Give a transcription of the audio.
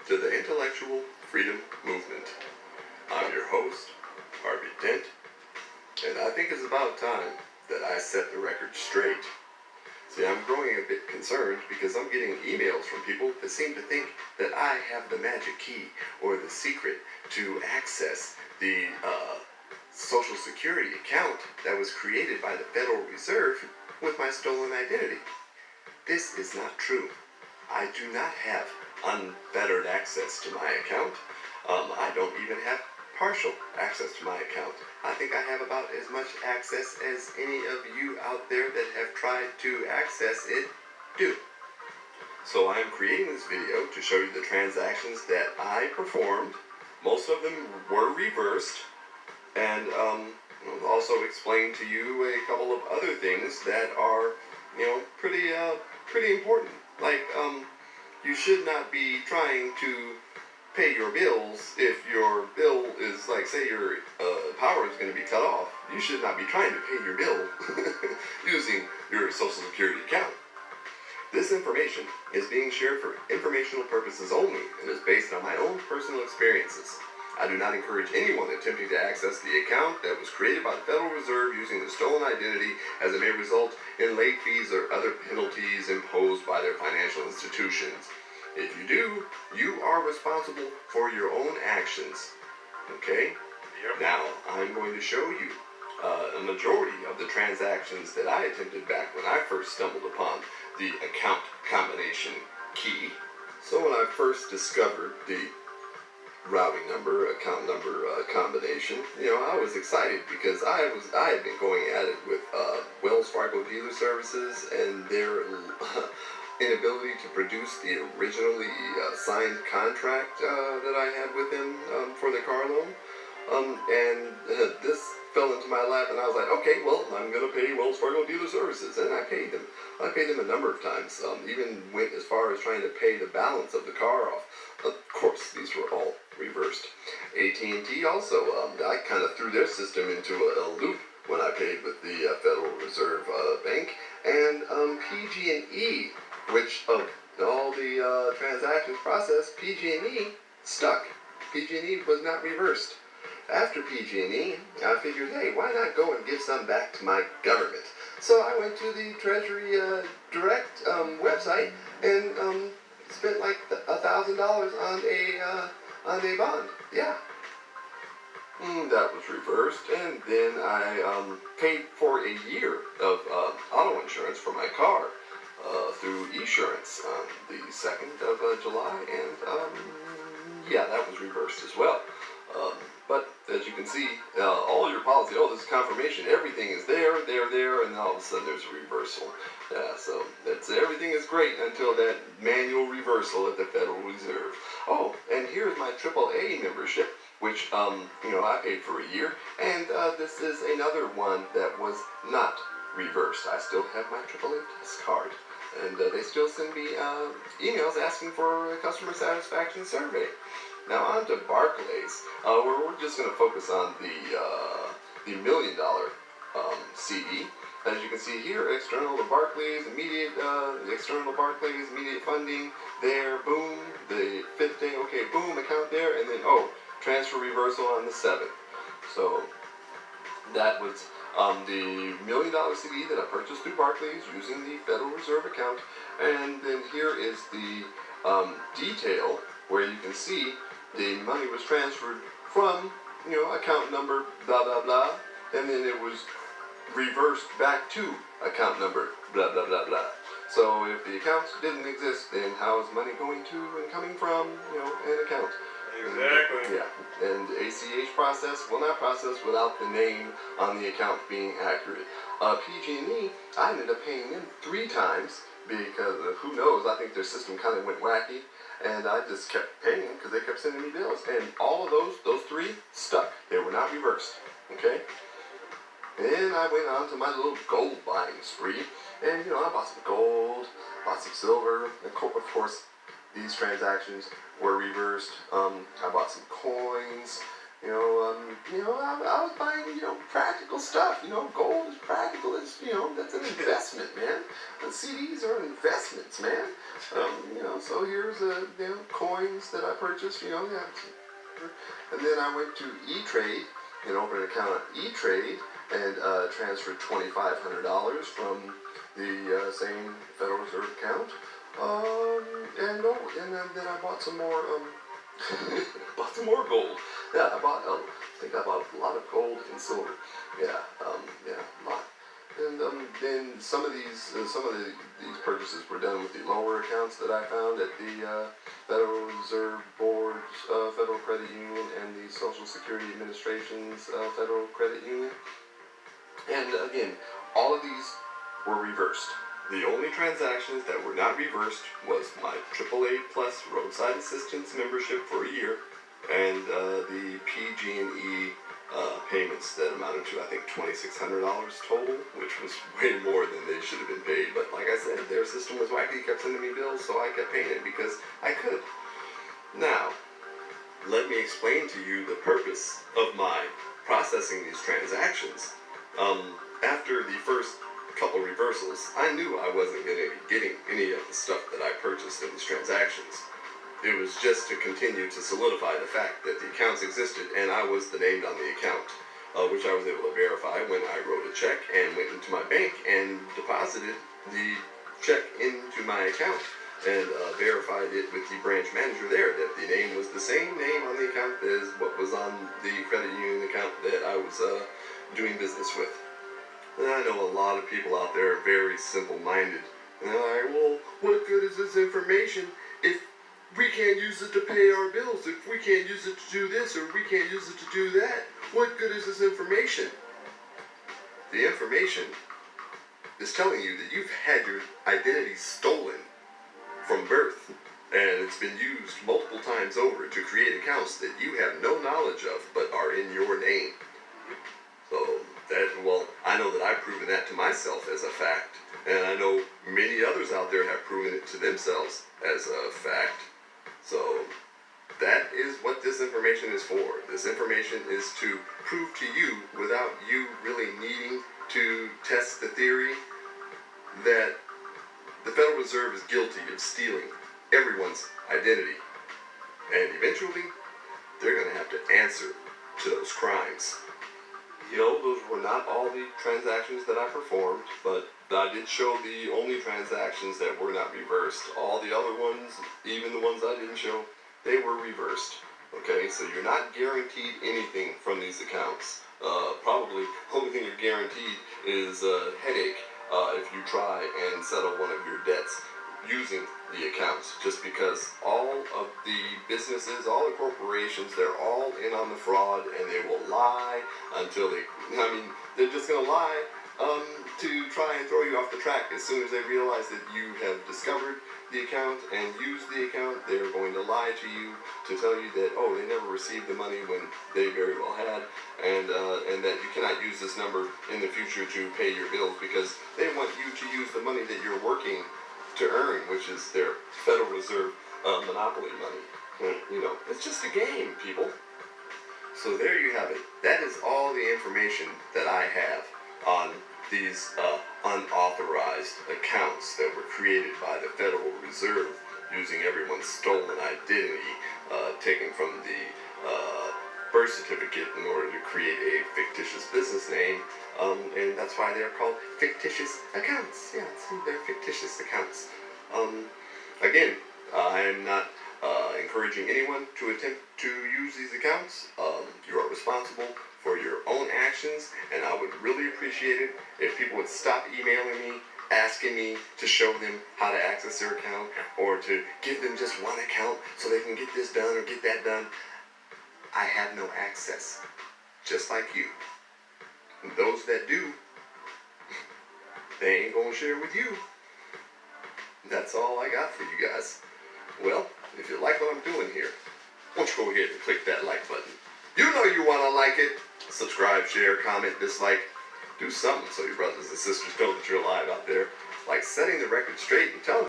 to the Intellectual Freedom Movement. I'm your host, Harvey Dent, and I think it's about time that I set the record straight. See, I'm growing a bit concerned because I'm getting emails from people that seem to think that I have the magic key or the secret to access the Social Security account that was created by the Federal Reserve with my stolen identity. This is not true. I do not have unfettered access to my account. I don't even have partial access to my account. I think I have about as much access as any of you out there that have tried to access it do. So I am creating this video to show you the transactions that I performed. Most of them were reversed, and I'll also explain to you a couple of other things that are, pretty important. Like, you should not be trying to pay your bills if your bill is, like, say your power is going to be cut off. You should not be trying to pay your bill using your Social Security account. This information is being shared for informational purposes only and is based on my own personal experiences. I do not encourage anyone attempting to access the account that was created by the Federal Reserve using the stolen identity, as it may result in late fees or other penalties imposed by their financial institutions. If you do, you are responsible for your own actions. Okay? Yep. Now, I'm going to show you a majority of the transactions that I attempted back when I first stumbled upon the account combination key. So when I first discovered the routing number, account number combination, I was excited because I had been going at it with Wells Fargo Dealer Services and their inability to produce the originally signed contract that I had with them for the car loan. This fell into my lap, and I was like, okay, well, I'm going to pay Wells Fargo Dealer Services, and I paid them. I paid them a number of times, even went as far as trying to pay the balance of the car off. Of course, these were all reversed. AT&T also, I kind of threw their system into a loop when I paid with the Federal Reserve Bank, and PG&E, which of all the transactions processed, PG&E stuck. PG&E was not reversed. After PG&E, I figured, hey, why not go and give some back to my government? So I went to the Treasury Direct website and spent like $1,000 on a bond. Yeah. That was reversed, and then I paid for a year of auto insurance for my car through Esurance on the 2nd of July, and yeah, that was reversed as well. But as you can see, all your policy, this is confirmation, everything is there, and then all of a sudden there's a reversal. Yeah, so everything is great until that manual reversal at the Federal Reserve. Oh, and here's my AAA membership, which, I paid for a year, and this is another one that was not reversed. I still have my AAA Plus card, and they still send me emails asking for a customer satisfaction survey. Now on to Barclays, where we're just going to focus on the $1 million CD. As you can see here, external to Barclays, immediate funding there, boom, the 5th day, okay, boom, account there, and then, transfer reversal on the 7th. So that was the $1 million CD that I purchased through Barclays using the Federal Reserve account, and then here is the detail where you can see the money was transferred from, account number blah, blah, blah, and then it was reversed back to account number blah, blah, blah, blah. So if the accounts didn't exist, then how is money going to and coming from, an account? Exactly. Yeah, and the ACH process will not process without the name on the account being accurate. PG&E, I ended up paying them 3 times because who knows, I think their system kind of went wacky. And I just kept paying them because they kept sending me bills. And all of those 3 stuck. They were not reversed. Okay? And I went on to my little gold buying spree. And, I bought some gold, bought some silver. And of course, these transactions were reversed. I bought some coins. I was buying, practical stuff. Gold is practical. That's an investment, man. The CDs are investments, man. So here's coins that I purchased. Yeah, and then I went to E-Trade and opened an account at E-Trade and transferred $2,500 from the same Federal Reserve account. And then I bought some more. Bought some more gold. Yeah, I think I bought a lot of gold and silver. Yeah, a lot. And then some of these purchases were done with the lower accounts that I found at the Federal Reserve Board's Federal Credit Union and the Social Security Administration's Federal Credit Union. And again, all of these were reversed. The only transactions that were not reversed was my AAA Plus roadside assistance membership for a year, and the PG&E payments that amounted to, I think, $2,600 total, which was way more than they should have been paid. But like I said, their system was wacky, kept sending me bills, so I kept paying it because I could. Now, let me explain to you the purpose of my processing these transactions. After the first couple reversals, I knew I wasn't going to be getting any of the stuff that I purchased in these transactions. It was just to continue to solidify the fact that the accounts existed and I was the named on the account, which I was able to verify when I wrote a check and went into my bank and deposited the check into my account and verified it with the branch manager there that the name was the same name on the account as what was on the credit union account that I was doing business with. And I know a lot of people out there are very simple-minded. And they're like, well, what good is this information if we can't use it to pay our bills? If we can't use it to do this or we can't use it to do that, what good is this information? The information is telling you that you've had your identity stolen from birth, and it's been used multiple times over to create accounts that you have no knowledge of but are in your name. So I know that I've proven that to myself as a fact, and I know many others out there have proven it to themselves as a fact. So that is what this information is for. This information is to prove to you, without you really needing to test the theory, that the Federal Reserve is guilty of stealing everyone's identity. And eventually, they're going to have to answer to those crimes. Those were not all the transactions that I performed, but I did show the only transactions that were not reversed. All the other ones, even the ones I didn't show, they were reversed. Okay, so you're not guaranteed anything from these accounts. Probably the only thing you're guaranteed is a headache if you try and settle one of your debts using the accounts, just because all of the businesses, all the corporations, they're all in on the fraud, and they will lie until they're just going to lie to try and throw you off the track. As soon as they realize that you have discovered the account and used the account, they're going to lie to you to tell you that, they never received the money when they very well had, and that you cannot use this number in the future to pay your bills, because they want you to use the money that you're working to earn, which is their Federal Reserve monopoly money. It's just a game, people. So there you have it. That is all the information that I have on these unauthorized accounts that were created by the Federal Reserve using everyone's stolen identity taken from the birth certificate in order to create a fictitious business name, and that's why they're called fictitious accounts. Yeah, see, they're fictitious accounts. Again, I am not encouraging anyone to attempt to use these accounts. You are responsible for your own actions, and I would really appreciate it if people would stop emailing me, asking me to show them how to access their account, or to give them just one account so they can get this done or get that done. I have no access, just like you. And those that do, they ain't gonna share with you. That's all I got for you guys. Well, if you like what I'm doing here, why don't you go ahead and click that like button. You know you want to like it. Subscribe, share, comment, dislike. Do something so your brothers and sisters know that you're alive out there. Like setting the record straight and telling